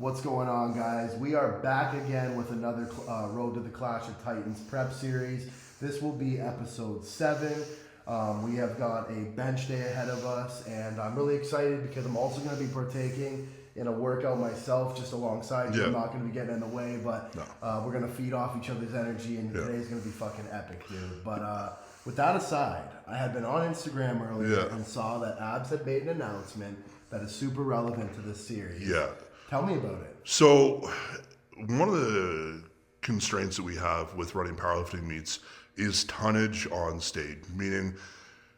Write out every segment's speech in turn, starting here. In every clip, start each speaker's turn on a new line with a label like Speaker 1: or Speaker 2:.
Speaker 1: What's going on, guys? We are back again with another Road to the Clash of Titans prep series. This will be episode 7. We have got a bench day ahead of us, and I'm really excited because I'm also going to be partaking in a workout myself just alongside you. I'm not going to be getting in the way, but we're going to feed off each other's energy, and today's going to be fucking epic, dude. But with that aside, I had been on Instagram earlier and saw that Abs had made an announcement that is super relevant to this series.
Speaker 2: Yeah.
Speaker 1: Tell me about it.
Speaker 2: So, one of the constraints that we have with running powerlifting meets is tonnage on stage, meaning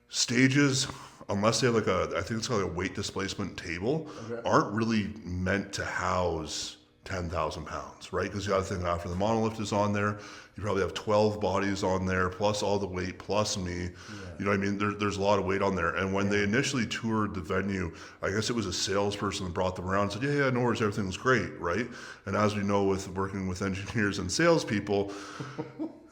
Speaker 2: stages, unless they have like I think it's called a weight displacement table, aren't really meant to house 10,000 pounds, right? Because you got to think after the monolift is on there, you probably have 12 bodies on there, plus all the weight, plus me. You know what I mean? There's a lot of weight on there. And when they initially toured the venue, I guess it was a salesperson that brought them around and said, yeah, no worries, everything's great, right? And as we know with working with engineers and salespeople,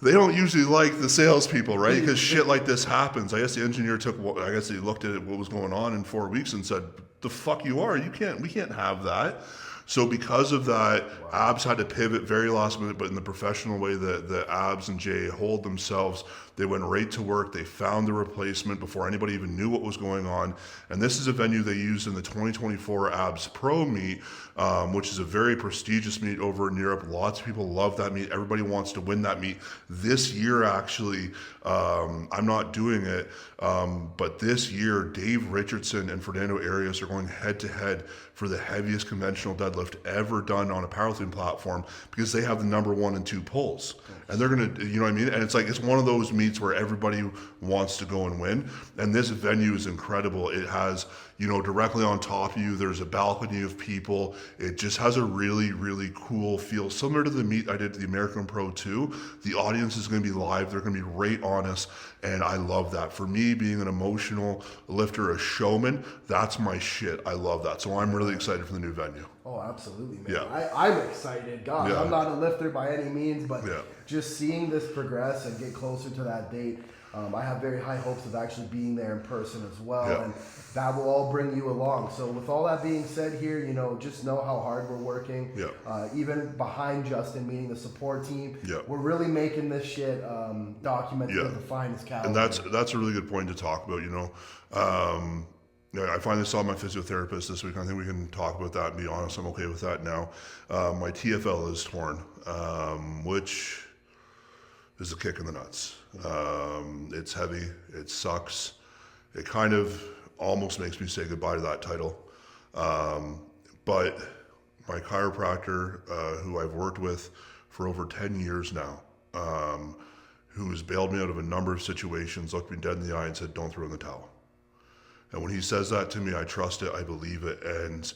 Speaker 2: they don't usually like the salespeople, right? Because shit like this happens. I guess the engineer he looked at what was going on in 4 weeks and said, the fuck you are? We can't have that. So because of that, Abs had to pivot very last minute, but in the professional way that the Abs and Jay hold themselves, they went right to work. They found the replacement before anybody even knew what was going on. And this is a venue they used in the 2024 Abs Pro meet, which is a very prestigious meet over in Europe. Lots of people love that meet. Everybody wants to win that meet. This year, actually, I'm not doing it, but this year, Dave Richardson and Fernando Arias are going head to head for the heaviest conventional deadlift ever done on a powerlifting platform because they have the number 1 and 2 pulls. And they're going to, you know what I mean? And it's one of those meets where everybody wants to go and win. And this venue is incredible. It has, directly on top of you, there's a balcony of people. It just has a really, really cool feel. Similar to the meet I did at the American Pro 2, the audience is going to be live. They're going to be right on us. And I love that. For me, being an emotional lifter, a showman, that's my shit. I love that. So I'm really excited for the new venue.
Speaker 1: Oh, absolutely, man.
Speaker 2: Yeah.
Speaker 1: I'm excited. God, I'm not a lifter by any means, but just seeing this progress and get closer to that date, I have very high hopes of actually being there in person as well, and that will all bring you along. So with all that being said here, just know how hard we're working. Even behind Justin, meaning the support team, we're really making this shit documented at the finest caliber.
Speaker 2: And that's a really good point to talk about, I finally saw my physiotherapist this week. I think we can talk about that and be honest. I'm okay with that now. My TFL is torn, which is a kick in the nuts. It's heavy. It sucks. It kind of almost makes me say goodbye to that title. But my chiropractor, who I've worked with for over 10 years now, who's bailed me out of a number of situations, looked me dead in the eye and said, don't throw in the towel. And when he says that to me, I trust it, I believe it. And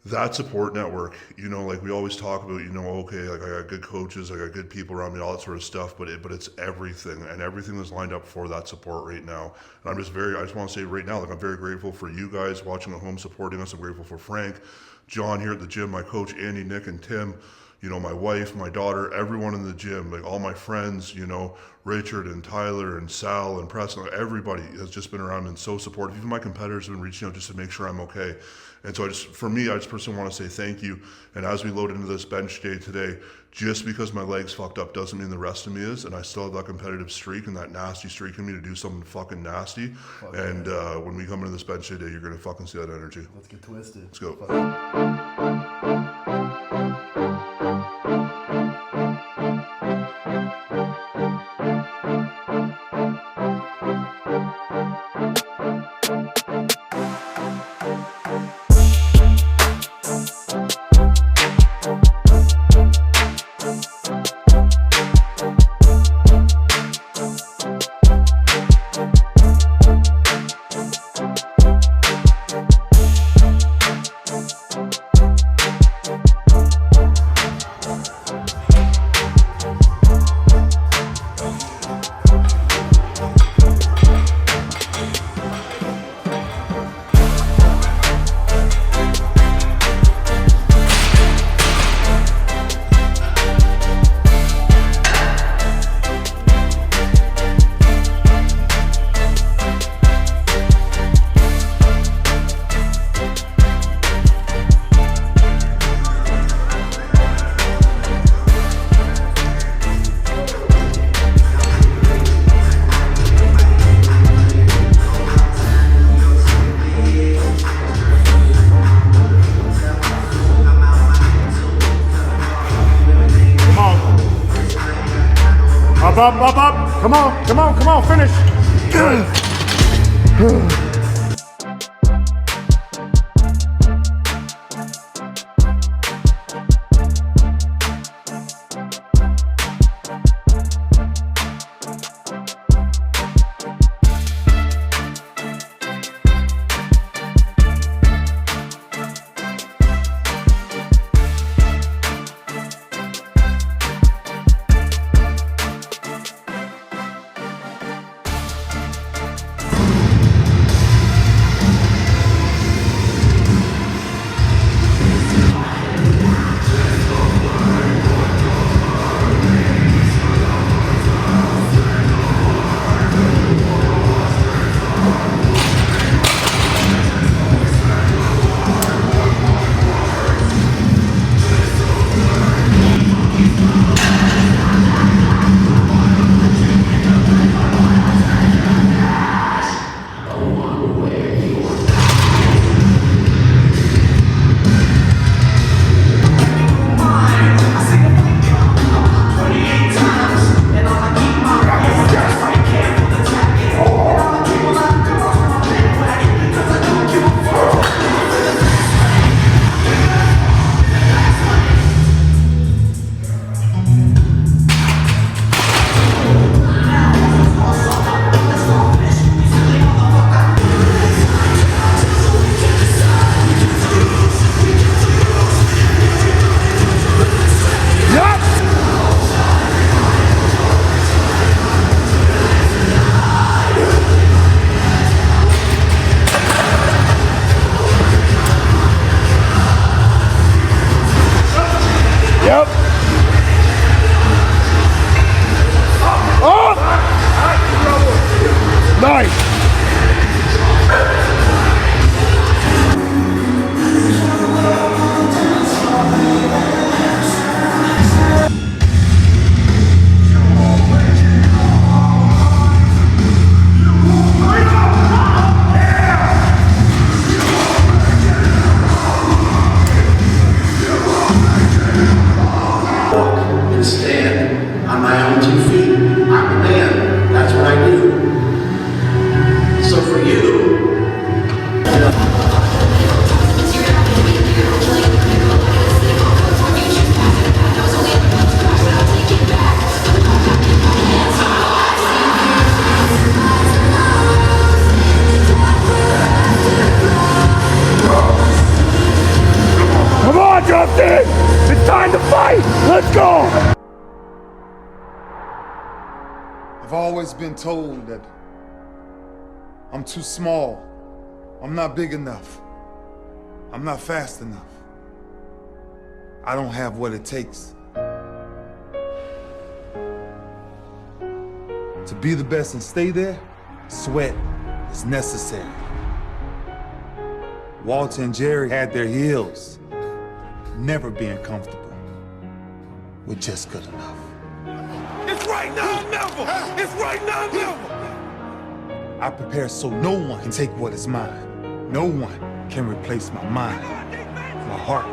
Speaker 2: that support network, like we always talk about, okay, like I got good coaches, I got good people around me, all that sort of stuff, but it's everything, and everything is lined up for that support right now. And I just want to say right now, like I'm very grateful for you guys watching at home supporting us. I'm grateful for Frank, John here at the gym, my coach, Andy, Nick, and Tim, my wife, my daughter, everyone in the gym, like all my friends, Richard and Tyler and Sal and Preston, everybody has just been around and so supportive. Even my competitors have been reaching out just to make sure I'm okay. And so I just personally want to say thank you. And as we load into this bench day today, just because my leg's fucked up doesn't mean the rest of me is. And I still have that competitive streak and that nasty streak in me to do something fucking nasty. When we come into this bench day today, you're going to fucking see that energy.
Speaker 1: Let's get twisted.
Speaker 2: Let's go.
Speaker 3: up. Come on, finish. It's time to fight! Let's go!
Speaker 4: I've always been told that I'm too small. I'm not big enough. I'm not fast enough. I don't have what it takes to be the best and stay there. Sweat is necessary. Walter and Jerry had their heels, never being comfortable with just good enough.
Speaker 3: It's right now, never! It's right now, never!
Speaker 4: I prepare so no one can take what is mine. No one can replace my mind, my heart.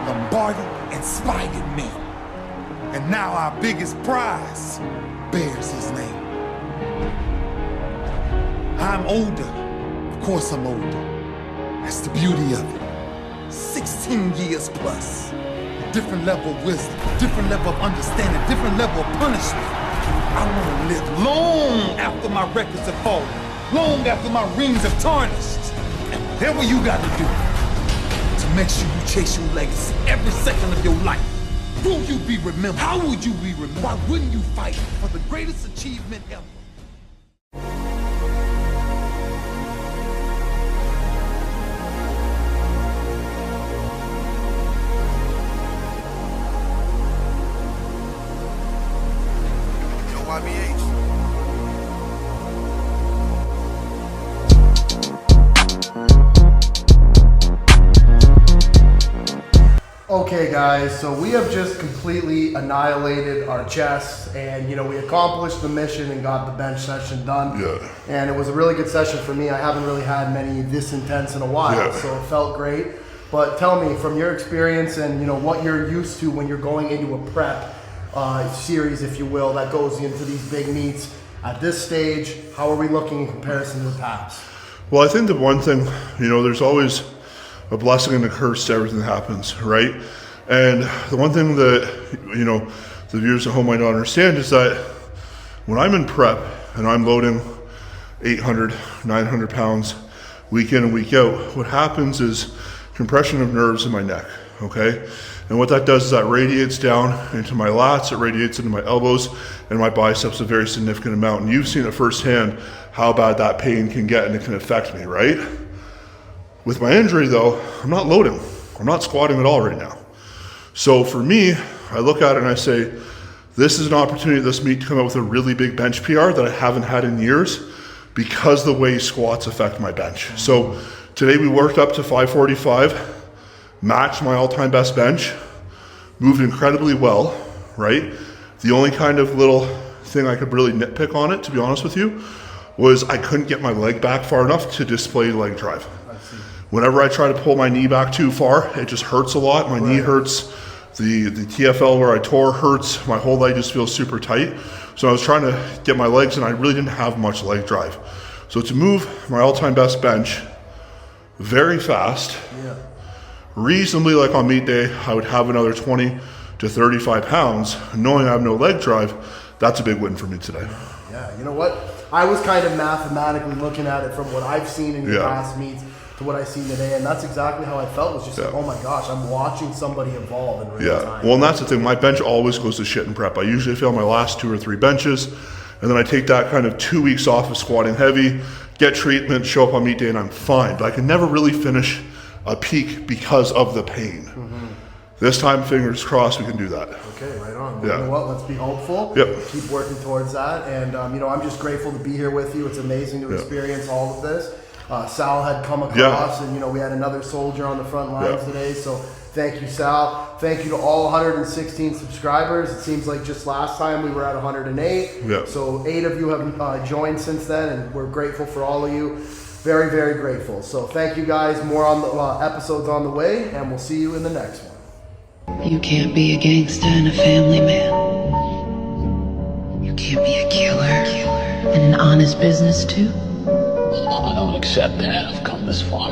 Speaker 4: Lombardi inspired me. And now our biggest prize bears his name. I'm older. Of course I'm older. That's the beauty of it. 16 years plus. Different level of wisdom, different level of understanding, different level of punishment. I want to live long after my records have fallen, long after my rings have tarnished. And whatever you got to do to make sure you chase your legacy every second of your life. Will you be remembered? How would you be remembered? Why wouldn't you fight for the greatest achievement ever?
Speaker 1: Okay guys, so we have just completely annihilated our chests, and you know, we accomplished the mission and got the bench session done.
Speaker 2: Yeah.
Speaker 1: And it was a really good session for me. I haven't really had many this intense in a while,
Speaker 2: Yeah.
Speaker 1: so it felt great. But tell me, from your experience and you know what you're used to when you're going into a prep series, if you will, that goes into these big meets. At this stage, how are we looking in comparison to the past?
Speaker 2: Well, I think the one thing, you know, there's always a blessing and a curse to everything that happens, right? And the one thing that, you know, the viewers at home might not understand is that when I'm in prep and I'm loading 800, 900 pounds week in and week out, what happens is compression of nerves in my neck, okay? And what that does is that radiates down into my lats, it radiates into my elbows and my biceps a very significant amount. And you've seen it firsthand how bad that pain can get and it can affect me, right? With my injury though, I'm not loading. I'm not squatting at all right now. So for me, I look at it and I say, this is an opportunity at this meet to come out with a really big bench PR that I haven't had in years because the way squats affect my bench. So today we worked up to 545, matched my all-time best bench, moved incredibly well, right? The only kind of little thing I could really nitpick on it, to be honest with you, was I couldn't get my leg back far enough to display leg drive. Whenever I try to pull my knee back too far, it just hurts a lot. My knee hurts, the TFL where I tore hurts, my whole leg just feels super tight. So I was trying to get my legs and I really didn't have much leg drive. So to move my all-time best bench very fast, reasonably like on meet day, I would have another 20 to 35 pounds, knowing I have no leg drive, that's a big win for me today.
Speaker 1: Yeah, you know what? I was kind of mathematically looking at it from what I've seen in your past meets to what I seen today, and that's exactly how I felt. It was just like, oh my gosh, I'm watching somebody evolve in real time.
Speaker 2: Well, and that's the thing. My bench always goes to shit in prep. I usually fail my last 2 or 3 benches, and then I take that kind of 2 weeks off of squatting heavy, get treatment, show up on meet day, and I'm fine. But I can never really finish a peak because of the pain. This time, fingers crossed, we can do that.
Speaker 1: Okay, right on. Well, you know what? Let's be hopeful. Keep working towards that. And, you know, I'm just grateful to be here with you. It's amazing to experience all of this. Sal had come across, and, you know, we had another soldier on the front lines today. So thank you, Sal. Thank you to all 116 subscribers. It seems like just last time we were at 108. So 8 of you have joined since then, and we're grateful for all of you. Very, very grateful. So thank you guys. More on the episodes on the way, and we'll see you in the next one.
Speaker 5: You can't be a gangster and a family man. You can't be a killer and an honest business too.
Speaker 6: I don't accept that. I've come this far.